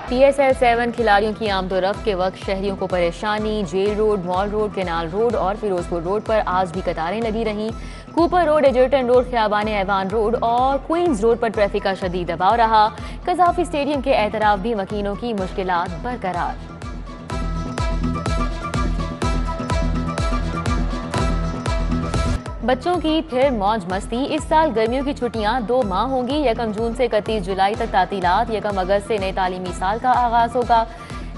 PSL 7 खिलाड़ियों की आमदोरफ्त के वक्त शहरियों को परेशानी। Jail road, mall road, canal road और फिरोजपुर रोड पर आज भी कतारें लगी रहीं। Cooper road, Egerton road, Khayaban Aiwan road और क्वींस रोड पर ट्रैफिक का शदीद दबाव रहा। कजाफी स्टेडियम के एतराफ भी मकीनों की मुश्किलात बरकरार। बच्चों की फिर मौज मस्ती। इस साल गर्मियों की छुट्टियां 2 माह होंगी। 1 जून से 31 जुलाई तक तातीलात। 1 अगस्त से नए तालीमी साल का आगाज होगा।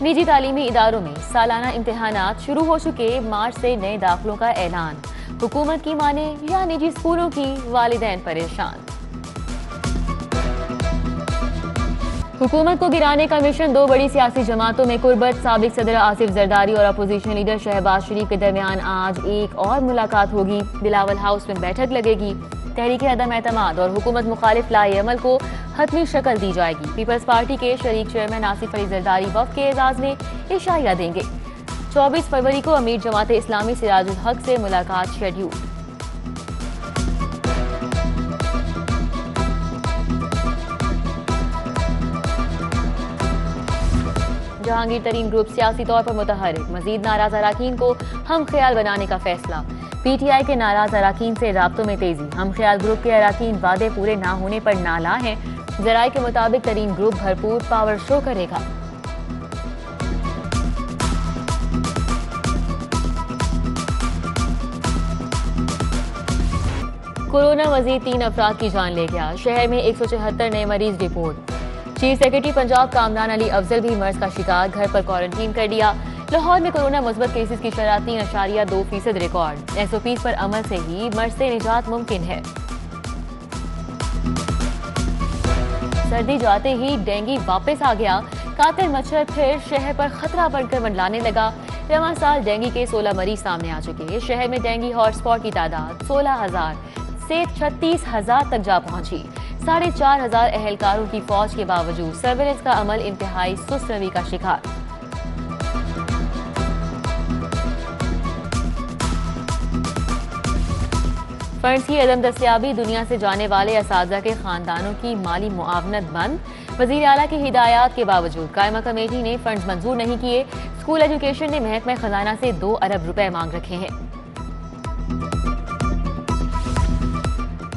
निजी तालीमी इदारों में सालाना इम्तिहानात शुरू हो चुके। मार्च से नए दाखिलों का ऐलान। हुकूमत की माने या निजी स्कूलों की, वालिदैन परेशान। हुकूमत को गिराने का मिशन। 2 बड़ी सियासी जमातों में कुर्बत। साबिक सदर आसिफ जरदारी और अपोजिशन लीडर शहबाज शरीफ के दरमियान आज एक और मुलाकात होगी। बिलावल हाउस में बैठक लगेगी। तहरीके अदम एतमाद और हुकूमत मुखालिफ लाए अमल को हतमी शक्ल दी जाएगी। पीपल्स पार्टी के शरीक चेयरमैन आसिफ अली जरदारी वफ्द के एजाज में इशाया देंगे। 24 फरवरी को अमीर जमात इस्लामी सिराजुल हक से मुलाकात शेड्यूल। जहांगीर तरीन ग्रुप सियासी तौर पर मुतहर्रिक। मजीद नाराज अराकीन को हम ख्याल बनाने का फैसला। PTI के नाराज अराकीन से राब्तों में तेजी। हम ख्याल ग्रुप के अराकीन वादे पूरे ना होने पर नाला हैं। जराये के मुताबिक तरीन ग्रुप भरपूर पावर शो करेगा। कोरोना मजीद 3 अफराद की जान ले गया। शहर में 174 नए मरीज report. Chief secretary Punjab Kamran Ali Afzal भी मर्ज का शिकार, घर पर क्वारंटीन कर दिया। लाहौर में कोरोना मुस्बत केसेस की शरह 3.2% रिकॉर्ड। SOPs पर अमल से ही मर्ज से निजात मुमकिन है। सर्दी जाते ही डेंगू वापस आ गया। कातिल मच्छर फिर शहर पर खतरा बनकर मंडलाने लगा। रवां साल डेंगू के 16 मरीज सामने आ चुके। शहर में डेंगू हॉटस्पॉट की तादाद 16,000 से 36,000 तक जा पहुंची। 4,500 एहलकारों की फौज के बावजूद सर्वेलेंस का अमल इंतहाई सुस्त रवि का शिकार। फंड्स की अदम दस्तयाबी। दुनिया से जाने वाले असातिज़ा के खानदानों की माली मुआवनत बंद। वज़ीर आला की हिदायत के बावजूद कायमा कमेटी ने फंड्स मंजूर नहीं किए। स्कूल एजुकेशन ने महकमा खजाना से 2 अरब रुपए मांग रखे हैं।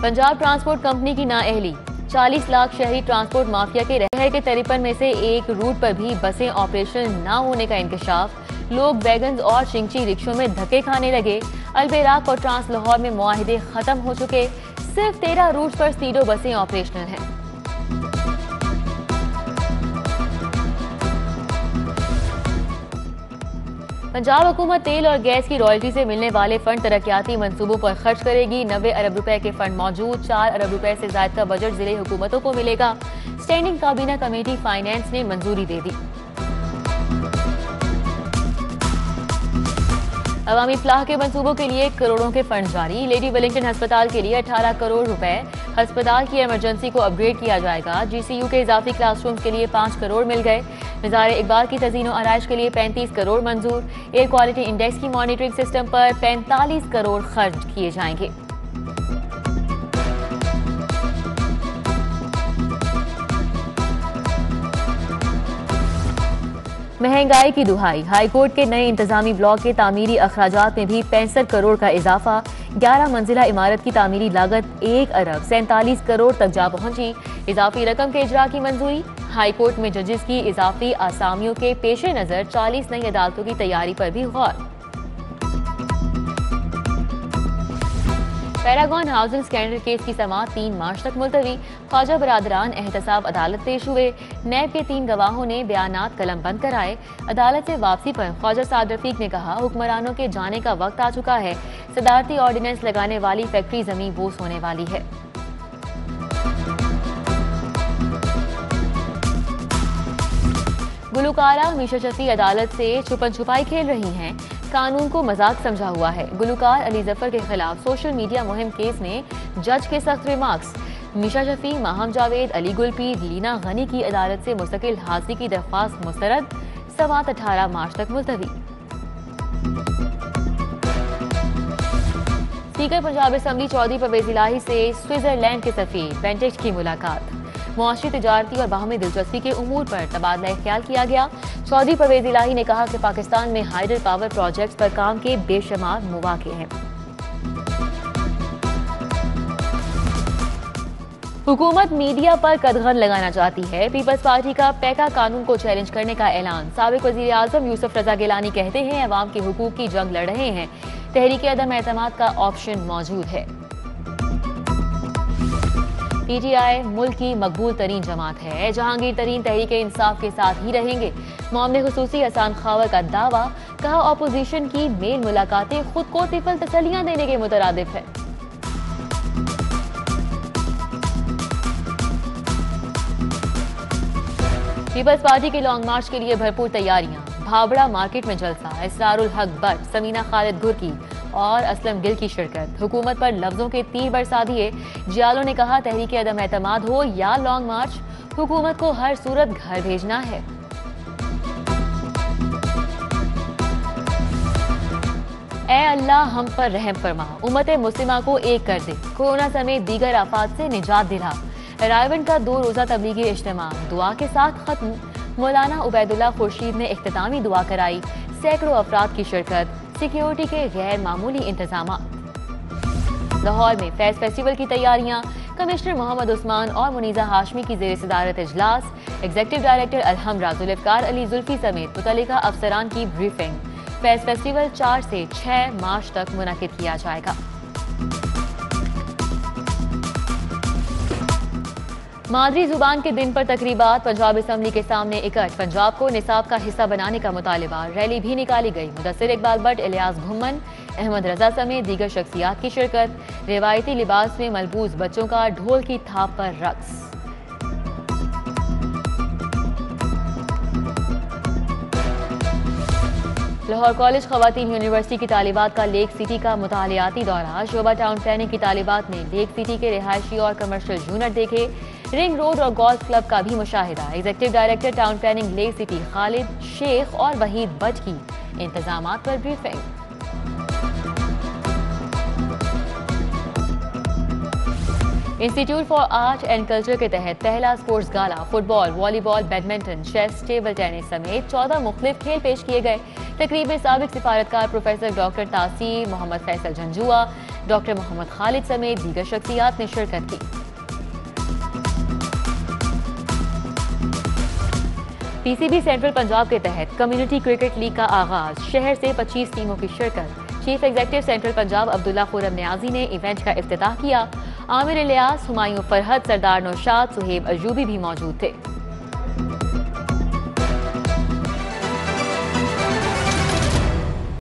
पंजाब ट्रांसपोर्ट कंपनी की नाअहली। 40 लाख शहरी ट्रांसपोर्ट माफिया के शहर के 53 में से एक रूट पर भी बसें ऑपरेशन न होने का इंकशाफ। लोग वैगन्स और शिंगची रिक्शों में धक्के खाने लगे। अलबेराक और ट्रांस लाहौर में मुआहिदे खत्म हो चुके। सिर्फ 13 रूट पर स्पीडो बसें ऑपरेशनल हैं। पंजाब हुकूमत तेल और गैस की रॉयल्टी से मिलने वाले फंड तरक्याती मंसूबों पर खर्च करेगी। 90 अरब रुपए के फंड मौजूद। 4 अरब रुपए से ज्यादा का बजट जिले हुकूमतों को मिलेगा। स्टैंडिंग काबीना कमेटी फाइनेंस ने मंजूरी दे दी। अवामी फलाह के मंसूबों के लिए करोड़ों के फंड जारी। लेडी वेलिंगटन अस्पताल के लिए 18 करोड़ रुपए। अस्पताल की इमरजेंसी को अपग्रेड किया जाएगा। GCU के इजाफी क्लासरूम के लिए 5 करोड़ मिल गए। वज़ारे इकबाल की तज़ीनो आराइश के लिए 35 करोड़ मंजूर। एयर क्वालिटी इंडेक्स की मॉनिटरिंग सिस्टम पर 45 करोड़ खर्च किए जाएंगे। महंगाई की दुहाई। हाईकोर्ट के नए इंतजामी ब्लॉक के तामीरी अखराजात में भी 65 करोड़ का इजाफा। 11 मंजिला इमारत की तामीरी लागत 1 अरब 47 करोड़ तक जा पहुंची। इजाफी रकम के इजरा की मंजूरी। हाईकोर्ट में जजेस की इजाफी आसामियों के पेश नजर 40 नई अदालतों की तैयारी पर भी गौर। पैरागॉन हाउसिंग स्कैंडल केस की समाअत 3 मार्च तक मुलतवी। ख्वाजा बरादरान एहतसाब अदालत पेश हुए। नैब के 3 गवाहों ने बयानात कलम बंद कराए। अदालत से वापसी पर ख्वाजा साद रफीक ने कहा, हुक्मरानों के जाने का वक्त आ चुका है। सदारती ऑर्डिनेंस लगाने वाली फैक्ट्री जमीन बोस होने वाली है। गुलकारा मीशा शफी अदालत से छुपन छुपाई खेल रही हैं। कानून को मजाक समझा हुआ है। गुलकार अली जफर के खिलाफ सोशल मीडिया मुहिम केस में जज के सख्त रिमार्क्स। मीशा शफी, माहम जावेद, अली गुलपीर, लीना गनी की अदालत से मुस्तकिल हाजिरी की दरख्वास्त मुस्तरद। समाअत 18 मार्च तक मुलतवी। स्पीकर पंजाब असेंबली चौधरी परवेज इलाही से स्विट्जरलैंड के सफीर बेंटेक्स की मुलाकात। मुआशी, तिजारती और बाहमी दिलचस्पी के उमूर पर तबादला ख्याल किया गया। चौधरी परवेज इलाही ने कहा कि पाकिस्तान में हाइडल पावर प्रोजेक्ट्स पर काम के बेशुमार मौके हैं। हुकूमत मीडिया पर कदगन लगाना चाहती है। पीपल्स पार्टी का पैका कानून को चैलेंज करने का ऐलान। साबिक वजीर आजम यूसुफ रजा गिलानी कहते हैं, अवाम के हुकूक की जंग लड़ रहे हैं, तहरीक अदम एतमाद का ऑप्शन मौजूद है। पीटीआई मुल्क की मकबूल तरीन जमात है। जहांगीर तरीन तहरीक इंसाफ के साथ ही रहेंगे। मामले खुसूसी हसन खावर का दावा। कहा, ऑपोजिशन की मेल मुलाकातें खुद को तिफल तसलियां देने के मुतरादिफ है। पीपल्स पार्टी के लॉन्ग मार्च के लिए भरपूर तैयारियां। भाबड़ा मार्केट में जलसा। इसरारुल हक भट्ट, समीना खालिद घुरकी और असलम गिल की शिरकत। हुकूमत पर लफ्जों के तीर बरसा दिए। जियालो ने कहा, तहरीक अदम एतमाद हो या लॉन्ग मार्च, हुकूमत को हर सूरत घर भेजना है। ऐ अल्लाह हम पर रहम फरमा, उम्मत मुस्लिमा को एक कर दे, कोरोना समेत दीगर आफात से निजात दिला। रायबंद का 2 रोजा तबलीगी इज्तिमा दुआ के साथ खत्म। मौलाना उबैदुल्लाह खुर्शीद ने इख्तितामी दुआ कराई। सैकड़ों अफराद की शिरकत। सिक्योरिटी के गैर मामूली इंतजाम। लाहौर में फैज फेस्टिवल की तैयारियां। कमिश्नर मोहम्मद उस्मान और मुनीजा हाशमी की जेर सदारत इजलास। एग्जीक्यूटिव डायरेक्टर अलहमरा जुल्फकार अली जुल्फी समेत मुतल्लिका अफसरान की ब्रीफिंग। फैज फेस्टिवल 4 से 6 मार्च तक मुनक्किद किया जाएगा। मादरी जुबान के दिन पर तकरीबात। पंजाब असम्बली के सामने इकट्ठ। पंजाब को निसाब का हिस्सा बनाने का मुतालिबा। रैली भी निकाली गई। मुदस्सिर इकबाल भट्ट, इलियास घुम्मन, अहमद रजा समेत दीगर शख्सियात की शिरकत। रिवायती लिबास में मलबूस बच्चों का ढोल की थाप पर रक्स। लाहौर कॉलेज खवातीन यूनिवर्सिटी की तालिबात का लेक सिटी का मुतालियाती दौरा। शोभा टाउन प्लानिंग की तालिबात ने लेक सिटी के रिहायशी और कमर्शियल यूनिट देखे। रिंग रोड और गोल्फ क्लब का भी मुशाहिदा। Executive director town planning lake city Khalid Sheikh और वहीद भट्ट की इंतजामात पर briefing. Institute for art and culture के तहत पहला sports gala. Football, volleyball, badminton, chess, table tennis समेत 14 मुख्तलिफ खेल पेश किए गए। तकरीब में साबिक सिफारतकार प्रोफेसर डॉक्टर तासीर, मोहम्मद फैसल झंझुआ, डॉक्टर मोहम्मद खालिद समेत दीगर शख्सियात ने शिरकत की। पीसीबी सेंट्रल पंजाब के तहत कम्युनिटी क्रिकेट लीग का आगाज। शहर से 25 टीमों की शिरकत। Chief executive central Punjab Abdullah Khurram Niazi ने इवेंट का इफ्तिताह किया। आमिर इलियास, हुमायूं फरहत, सरदार नौशाद, सुहेब अजूबी भी मौजूद थे।